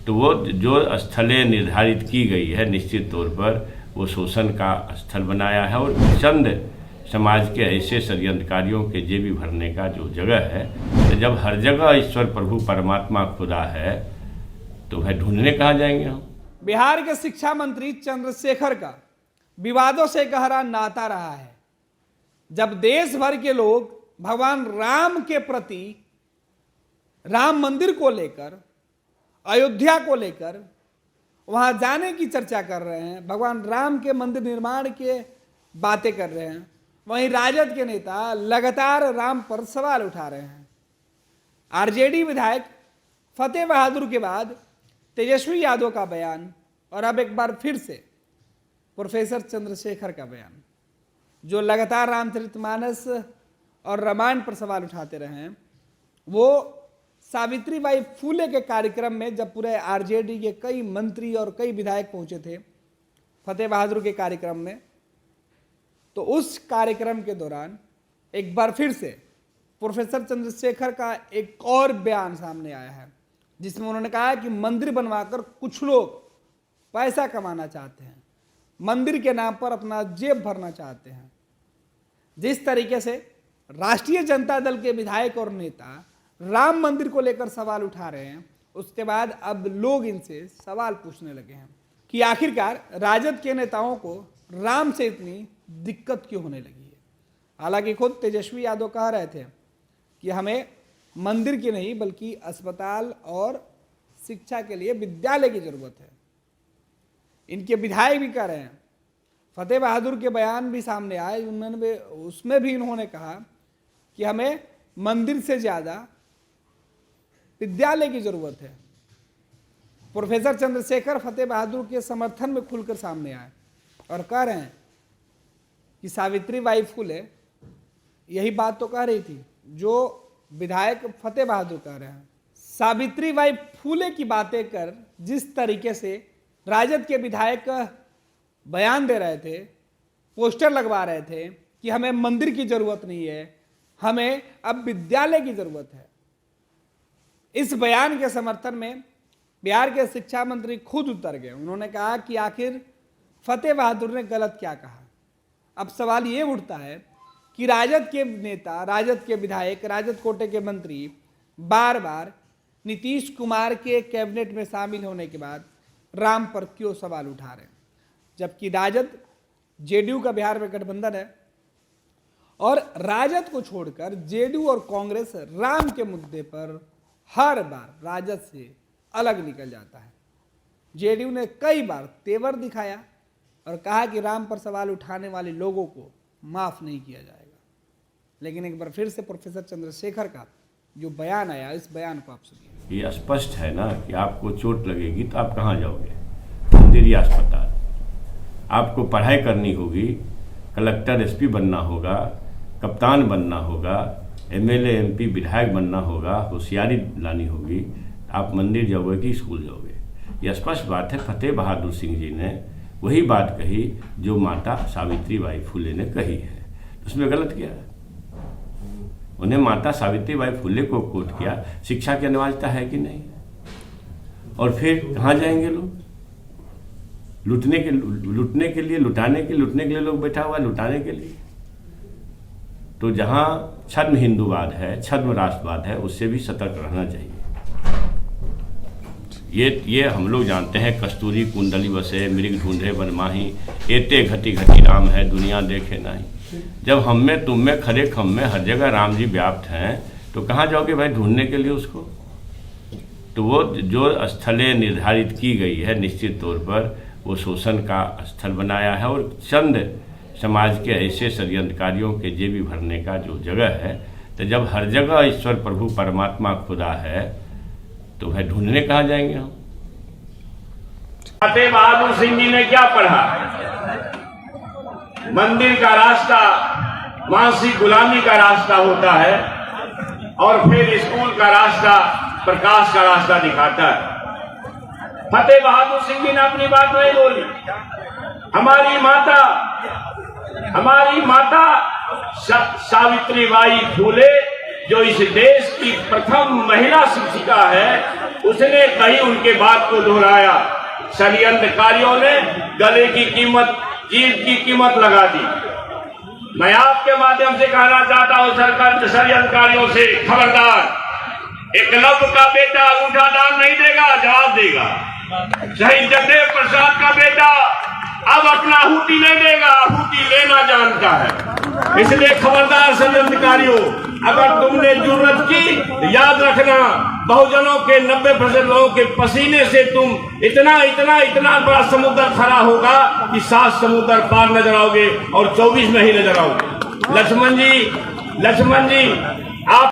तो वो जो स्थलें निर्धारित की गई है निश्चित तौर पर वो शोषण का स्थल बनाया है और चंद समाज के ऐसे षड्यंत्रकारियों के जेबी भरने का जो जगह है। तो जब हर जगह ईश्वर प्रभु परमात्मा खुदा है तो वह ढूंढने कहाँ जाएंगे हम। बिहार के शिक्षा मंत्री चंद्रशेखर का विवादों से गहरा नाता रहा है। जब देश भर के लोग भगवान राम के प्रति, राम मंदिर को लेकर, अयोध्या को लेकर वहां जाने की चर्चा कर रहे हैं, भगवान राम के मंदिर निर्माण के बातें कर रहे हैं, वहीं राजद के नेता लगातार राम पर सवाल उठा रहे हैं। आरजेडी विधायक फतेह बहादुर के बाद तेजस्वी यादव का बयान और अब एक बार फिर से प्रोफेसर चंद्रशेखर का बयान, जो लगातार रामचरितमानस और रामायण पर सवाल उठाते रहे हैं, वो सावित्रीबाई फूले के कार्यक्रम में जब पूरे आरजेडी के कई मंत्री और कई विधायक पहुंचे थे फतेह बहादुर के कार्यक्रम में, तो उस कार्यक्रम के दौरान एक बार फिर से प्रोफेसर चंद्रशेखर का एक और बयान सामने आया है, जिसमें उन्होंने कहा कि मंदिर बनवाकर कुछ लोग पैसा कमाना चाहते हैं, मंदिर के नाम पर अपना जेब भरना चाहते हैं। जिस तरीके से राष्ट्रीय जनता दल के विधायक और नेता राम मंदिर को लेकर सवाल उठा रहे हैं, उसके बाद अब लोग इनसे सवाल पूछने लगे हैं कि आखिरकार राजद के नेताओं को राम से इतनी दिक्कत क्यों होने लगी है। हालांकि खुद तेजस्वी यादव कह रहे थे कि हमें मंदिर की नहीं बल्कि अस्पताल और शिक्षा के लिए विद्यालय की जरूरत है। इनके विधायक भी कह रहे हैं, फतेह बहादुर के बयान भी सामने आए, उसमें भी इन्होंने कहा कि हमें मंदिर से ज़्यादा विद्यालय की जरूरत है। प्रोफेसर चंद्रशेखर फतेह बहादुर के समर्थन में खुलकर सामने आए और कह रहे हैं कि सावित्रीबाई फूले यही बात तो कह रही थी जो विधायक फतेह बहादुर कह रहे हैं। सावित्रीबाई फूले की बातें कर जिस तरीके से राजद के विधायक बयान दे रहे थे, पोस्टर लगवा रहे थे कि हमें मंदिर की जरूरत नहीं है, हमें अब विद्यालय की जरूरत है, इस बयान के समर्थन में बिहार के शिक्षा मंत्री खुद उतर गए। उन्होंने कहा कि आखिर फतेह बहादुर ने गलत क्या कहा। अब सवाल ये उठता है कि राजद के नेता, राजद के विधायक, राजद कोटे के मंत्री बार बार नीतीश कुमार के कैबिनेट में शामिल होने के बाद राम पर क्यों सवाल उठा रहे हैं, जबकि राजद जेडीयू का बिहार में गठबंधन है और राजद को छोड़कर जेडीयू और कांग्रेस राम के मुद्दे पर हर बार राजद से अलग निकल जाता है। जेडीयू ने कई बार तेवर दिखाया और कहा कि राम पर सवाल उठाने वाले लोगों को माफ नहीं किया जाएगा, लेकिन एक बार फिर से प्रोफेसर चंद्रशेखर का जो बयान आया, इस बयान को आप सुनिए। ये स्पष्ट है ना कि आपको चोट लगेगी तो आप कहाँ जाओगे, मंदिर या अस्पताल। आपको पढ़ाई करनी होगी, कलेक्टर एसपी बनना होगा, कप्तान बनना होगा, एमएलए एमपी विधायक बनना होगा, होशियारी लानी होगी, आप मंदिर जाओगे कि स्कूल जाओगे। यह स्पष्ट बात है। फतेह बहादुर सिंह जी ने वही बात कही जो माता सावित्रीबाई फूले ने कही है, उसमें गलत किया। उन्हें माता सावित्रीबाई फूले को कोट किया। शिक्षा की अनिवार्यता है कि नहीं? और फिर कहाँ जाएंगे लोग? लुटने के लिए, लुटाने के लिए लोग बैठा हुआ है, लुटाने के लिए। तो जहां छद्म हिंदूवाद है, छद्म राष्ट्रवाद है, उससे भी सतर्क रहना चाहिए। ये हम लोग जानते हैं, कस्तूरी कुंडली बसे मृग ढूंढे बनमाही, एते घटी घटी राम है दुनिया देखे नहीं। जब हम में तुम में खरे खम में हर जगह राम जी व्याप्त हैं, तो कहाँ जाओगे भाई ढूंढने के लिए उसको? तो वो जो स्थलें निर्धारित की गई है निश्चित तौर पर वो शोषण का स्थल बनाया है और चंद समाज के ऐसे षड्यंत्रकारियों के जेबी भरने का जो जगह है। तो जब हर जगह ईश्वर प्रभु परमात्मा खुदा है तो वह ढूंढने कहाँ जाएंगे हम। फतेह बहादुर सिंह जी ने क्या पढ़ा? मंदिर का रास्ता मानसिक गुलामी का रास्ता होता है और फिर स्कूल का रास्ता प्रकाश का रास्ता दिखाता है। फतेह बहादुर सिंह जी ने अपनी बात नहीं बोली। हमारी माता सावित्रीबाई फूले जो इस देश की प्रथम महिला शिक्षिका है, उसने कहीं उनके बात को दोहराया। षड्यंत्रकारियों ने गले की कीमत, जीभ की कीमत लगा दी। मैं आपके माध्यम से कहना चाहता हूं सरकार षड्यंत्रकारियों से, खबरदार। एकलव्य का बेटा अंगूठा दान नहीं देगा, जवाब देगा। शहीद जगदेव प्रसाद का बेटा अब अपना आहुति नहीं देगा, आहुति लेना जानता है। इसलिए खबरदार षड्यंत्रकारियों, अगर तुमने जुर्रत की तो याद रखना, बहुजनों के 90% लोगों के पसीने से तुम इतना बड़ा समुद्र खड़ा होगा कि 7 समुद्र पार नजर आओगे और 24 में ही नजर आओगे। लक्ष्मण जी आप